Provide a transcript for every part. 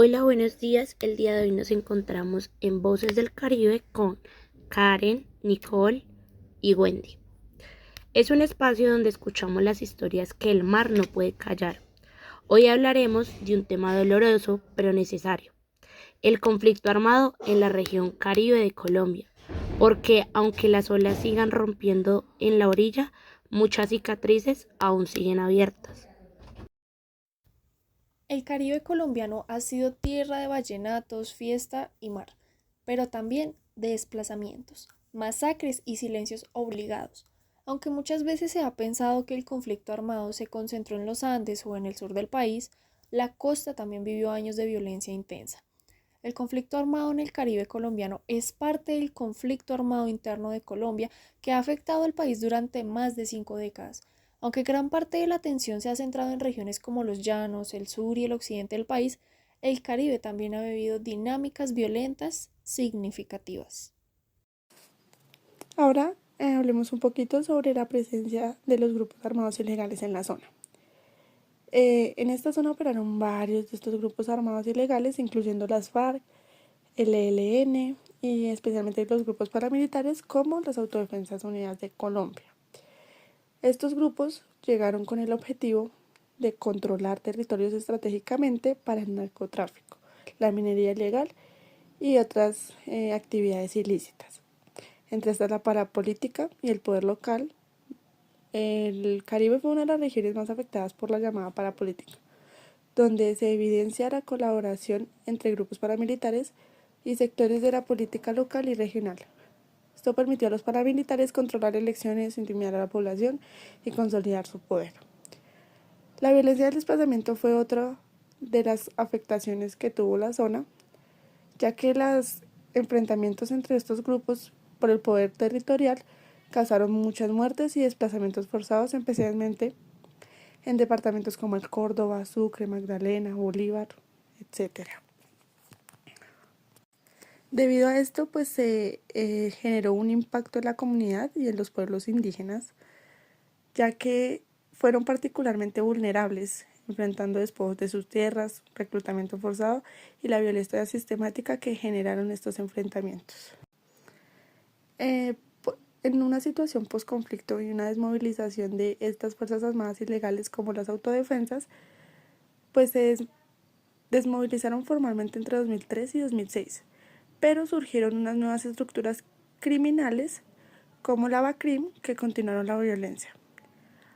Hola, buenos días. El día de hoy nos encontramos en Voces del Caribe con Karen, Nicole y Wendy. Es un espacio donde escuchamos las historias que el mar no puede callar. Hoy hablaremos de un tema doloroso pero necesario, el conflicto armado en la región Caribe de Colombia, porque aunque las olas sigan rompiendo en la orilla, muchas cicatrices aún siguen abiertas. El Caribe colombiano ha sido tierra de vallenatos, fiesta y mar, pero también de desplazamientos, masacres y silencios obligados. Aunque muchas veces se ha pensado que el conflicto armado se concentró en los Andes o en el sur del país, la costa también vivió años de violencia intensa. El conflicto armado en el Caribe colombiano es parte del conflicto armado interno de Colombia que ha afectado al país durante más de 5 décadas. Aunque gran parte de la atención se ha centrado en regiones como los llanos, el sur y el occidente del país, el Caribe también ha vivido dinámicas violentas significativas. Ahora hablemos un poquito sobre la presencia de los grupos armados ilegales en la zona. En esta zona operaron varios de estos grupos armados ilegales, incluyendo las FARC, el ELN y especialmente los grupos paramilitares como las Autodefensas Unidas de Colombia. Estos grupos llegaron con el objetivo de controlar territorios estratégicamente para el narcotráfico, la minería ilegal y otras actividades ilícitas. Entre estas la parapolítica y el poder local. El Caribe fue una de las regiones más afectadas por la llamada parapolítica, donde se evidencia la colaboración entre grupos paramilitares y sectores de la política local y regional. Esto permitió a los paramilitares controlar elecciones, intimidar a la población y consolidar su poder. La violencia del desplazamiento fue otra de las afectaciones que tuvo la zona, ya que los enfrentamientos entre estos grupos por el poder territorial causaron muchas muertes y desplazamientos forzados, especialmente en departamentos como el Córdoba, Sucre, Magdalena, Bolívar, etcétera. Debido a esto, pues se generó un impacto en la comunidad y en los pueblos indígenas, ya que fueron particularmente vulnerables, enfrentando despojos de sus tierras, reclutamiento forzado y la violencia sistemática que generaron estos enfrentamientos. Eh, en una situación post-conflicto y una desmovilización de estas fuerzas armadas ilegales como las autodefensas, pues se desmovilizaron formalmente entre 2003 y 2006, pero surgieron unas nuevas estructuras criminales como la BACRIM que continuaron la violencia.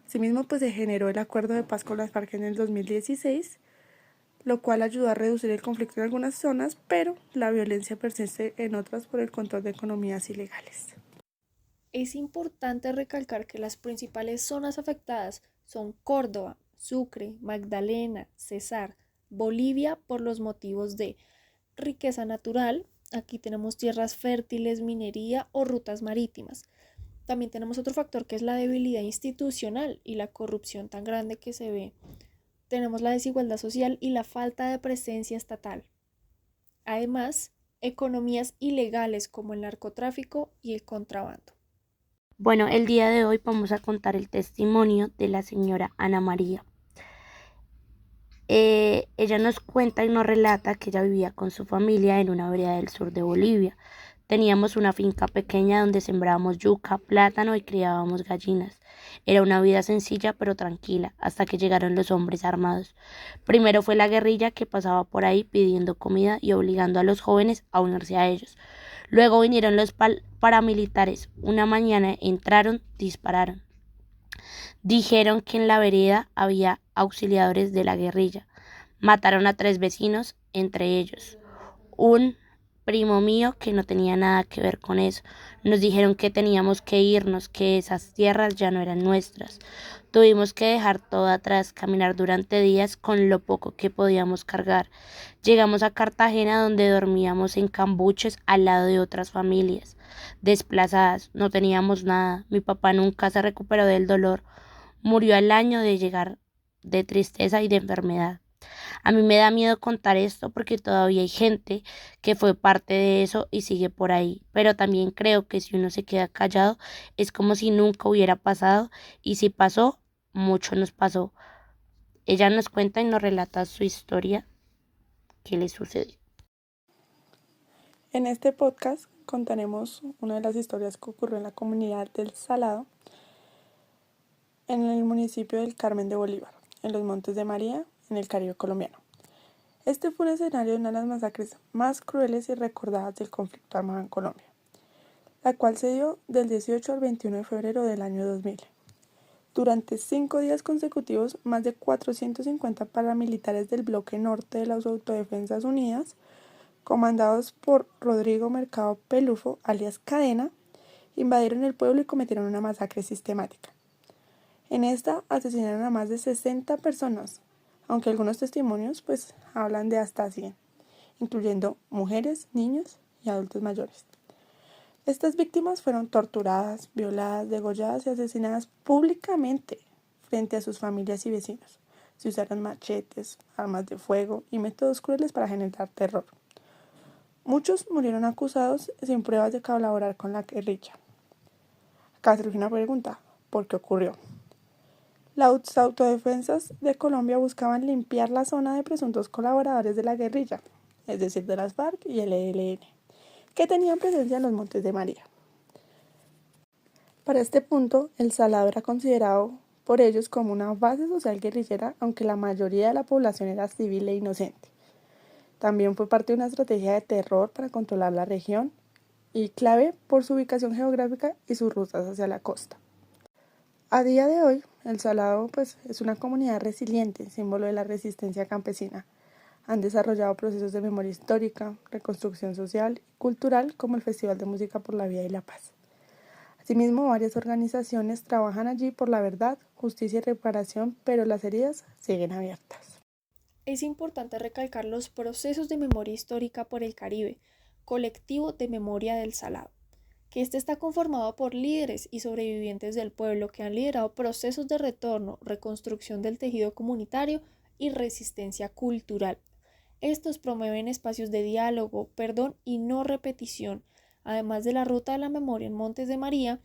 Asimismo, pues se generó el acuerdo de paz con las FARC en el 2016, lo cual ayudó a reducir el conflicto en algunas zonas, pero la violencia persiste en otras por el control de economías ilegales. Es importante recalcar que las principales zonas afectadas son Córdoba, Sucre, Magdalena, Cesar, Bolivia por los motivos de riqueza natural. Aquí tenemos tierras fértiles, minería o rutas marítimas. También tenemos otro factor que es la debilidad institucional y la corrupción tan grande que se ve. Tenemos la desigualdad social y la falta de presencia estatal. Además, economías ilegales como el narcotráfico y el contrabando. Bueno, el día de hoy vamos a contar el testimonio de la señora Ana María. Ella nos cuenta y nos relata que ella vivía con su familia en una vereda del sur de Bolivia. Teníamos una finca pequeña donde sembrábamos yuca, plátano y criábamos gallinas. Era una vida sencilla pero tranquila, hasta que llegaron los hombres armados. Primero fue la guerrilla que pasaba por ahí pidiendo comida y obligando a los jóvenes a unirse a ellos. Luego vinieron los paramilitares. Una mañana entraron, dispararon. Dijeron que en la vereda había auxiliadores de la guerrilla. Mataron a 3 vecinos, entre ellos un primo mío que no tenía nada que ver con eso. Nos dijeron que teníamos que irnos, que esas tierras ya no eran nuestras. Tuvimos que dejar todo atrás, caminar durante días con lo poco que podíamos cargar. Llegamos a Cartagena, donde dormíamos en cambuches al lado de otras familias desplazadas. No teníamos nada. Mi papá nunca se recuperó del dolor. Murió al año de llegar, de tristeza y de enfermedad. A mí me da miedo contar esto porque todavía hay gente que fue parte de eso y sigue por ahí, pero también creo que si uno se queda callado es como si nunca hubiera pasado, y si pasó, mucho nos pasó. Ella nos cuenta y nos relata su historia. qué les sucedió. En este podcast contaremos una de las historias que ocurrió en la comunidad del Salado, en el municipio del Carmen de Bolívar, en los Montes de María, en el Caribe colombiano. Este fue un escenario de una de las masacres más crueles y recordadas del conflicto armado en Colombia, la cual se dio del 18 al 21 de febrero del año 2000. Durante 5 días consecutivos, más de 450 paramilitares del bloque norte de las Autodefensas Unidas, comandados por Rodrigo Mercado Pelufo, alias Cadena, invadieron el pueblo y cometieron una masacre sistemática. En esta asesinaron a más de 60 personas, aunque algunos testimonios hablan de hasta 100, incluyendo mujeres, niños y adultos mayores. Estas víctimas fueron torturadas, violadas, degolladas y asesinadas públicamente frente a sus familias y vecinos. Se usaron machetes, armas de fuego y métodos crueles para generar terror. Muchos murieron acusados sin pruebas de colaborar con la guerrilla. Acá surge una pregunta: ¿por qué ocurrió? Las autodefensas de Colombia buscaban limpiar la zona de presuntos colaboradores de la guerrilla, es decir, de las FARC y el ELN, que tenían presencia en los Montes de María. Para este punto, el Salado era considerado por ellos como una base social guerrillera, aunque la mayoría de la población era civil e inocente. También fue parte de una estrategia de terror para controlar la región y clave por su ubicación geográfica y sus rutas hacia la costa. A día de hoy, el Salado es una comunidad resiliente, símbolo de la resistencia campesina. Han desarrollado procesos de memoria histórica, reconstrucción social y cultural, como el Festival de Música por la Vida y la Paz. Asimismo, varias organizaciones trabajan allí por la verdad, justicia y reparación, pero las heridas siguen abiertas. Es importante recalcar los procesos de memoria histórica por el Caribe, colectivo de memoria del Salado, que este está conformado por líderes y sobrevivientes del pueblo que han liderado procesos de retorno, reconstrucción del tejido comunitario y resistencia cultural. Estos promueven espacios de diálogo, perdón y no repetición, además de la Ruta de la Memoria en Montes de María,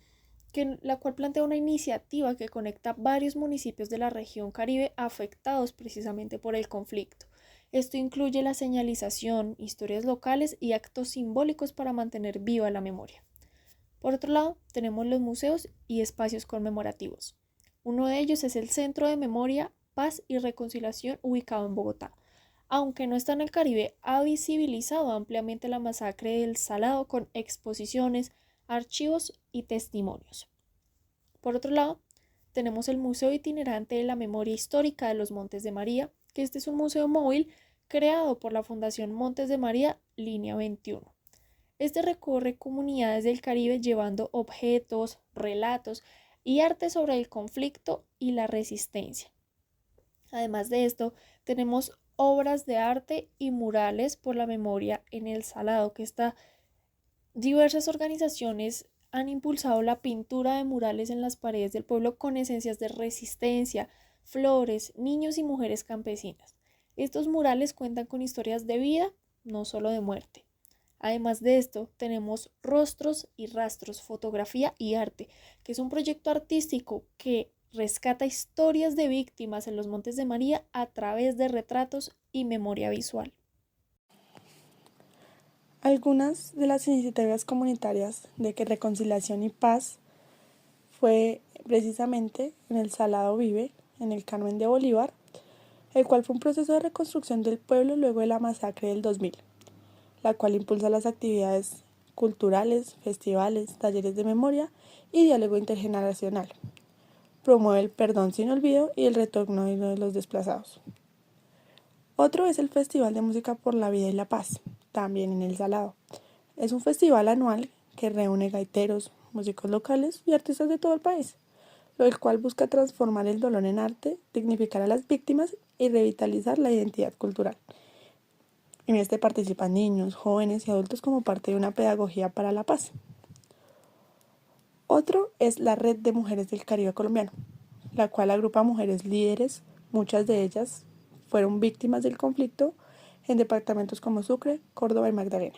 la cual plantea una iniciativa que conecta varios municipios de la región Caribe afectados precisamente por el conflicto. Esto incluye la señalización, historias locales y actos simbólicos para mantener viva la memoria. Por otro lado, tenemos los museos y espacios conmemorativos. Uno de ellos es el Centro de Memoria, Paz y Reconciliación ubicado en Bogotá. Aunque no está en el Caribe, ha visibilizado ampliamente la masacre del Salado con exposiciones, archivos y testimonios. Por otro lado, tenemos el Museo Itinerante de la Memoria Histórica de los Montes de María, que este es un museo móvil creado por la Fundación Montes de María, Línea 21. Este recorre comunidades del Caribe llevando objetos, relatos y arte sobre el conflicto y la resistencia. Además de esto, tenemos obras de arte y murales por la memoria en el Salado, que diversas organizaciones han impulsado la pintura de murales en las paredes del pueblo con esencias de resistencia, flores, niños y mujeres campesinas. Estos murales cuentan con historias de vida, no solo de muerte. Además de esto, tenemos Rostros y Rastros, Fotografía y Arte, que es un proyecto artístico que rescata historias de víctimas en los Montes de María a través de retratos y memoria visual. Algunas de las iniciativas comunitarias de reconciliación y paz fue precisamente en el Salado Vive, en el Carmen de Bolívar, el cual fue un proceso de reconstrucción del pueblo luego de la masacre del 2000, la cual impulsa las actividades culturales, festivales, talleres de memoria y diálogo intergeneracional. Promueve el perdón sin olvido y el retorno de los desplazados. Otro es el Festival de Música por la Vida y la Paz, también en el Salado. Es un festival anual que reúne gaiteros, músicos locales y artistas de todo el país, el cual busca transformar el dolor en arte, dignificar a las víctimas y revitalizar la identidad cultural. En este participan niños, jóvenes y adultos como parte de una pedagogía para la paz. Otro es la Red de Mujeres del Caribe colombiano, la cual agrupa mujeres líderes, muchas de ellas fueron víctimas del conflicto en departamentos como Sucre, Córdoba y Magdalena.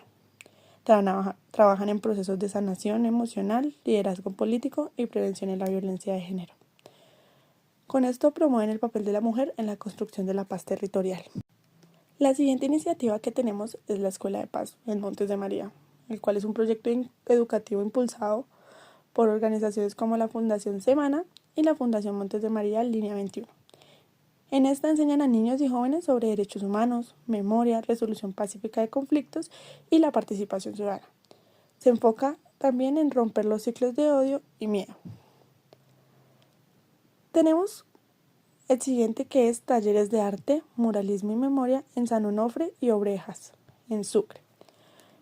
Trabajan en procesos de sanación emocional, liderazgo político y prevención de la violencia de género. Con esto promueven el papel de la mujer en la construcción de la paz territorial. La siguiente iniciativa que tenemos es la Escuela de Paz en Montes de María, el cual es un proyecto educativo impulsado por organizaciones como la Fundación Semana y la Fundación Montes de María Línea 21. En esta enseñan a niños y jóvenes sobre derechos humanos, memoria, resolución pacífica de conflictos y la participación ciudadana. Se enfoca también en romper los ciclos de odio y miedo. Tenemos el siguiente, que es talleres de arte, muralismo y memoria en San Onofre y Obrejas, en Sucre.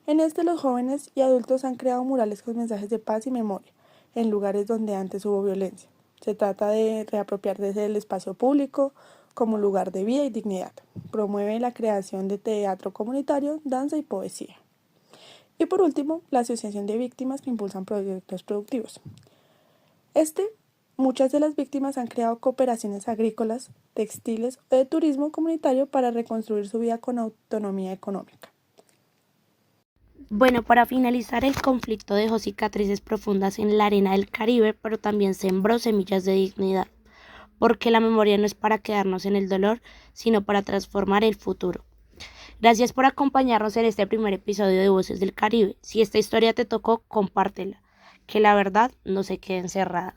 En este los jóvenes y adultos han creado murales con mensajes de paz y memoria en lugares donde antes hubo violencia. Se trata de reapropiarse del espacio público como lugar de vida y dignidad. Promueve la creación de teatro comunitario, danza y poesía. Y por último, la Asociación de Víctimas, que impulsan proyectos productivos. Muchas de las víctimas han creado cooperaciones agrícolas, textiles o de turismo comunitario para reconstruir su vida con autonomía económica. Bueno, para finalizar, el conflicto dejó cicatrices profundas en la arena del Caribe, pero también sembró semillas de dignidad, porque la memoria no es para quedarnos en el dolor, sino para transformar el futuro. Gracias por acompañarnos en este primer episodio de Voces del Caribe. Si esta historia te tocó, compártela, que la verdad no se quede encerrada.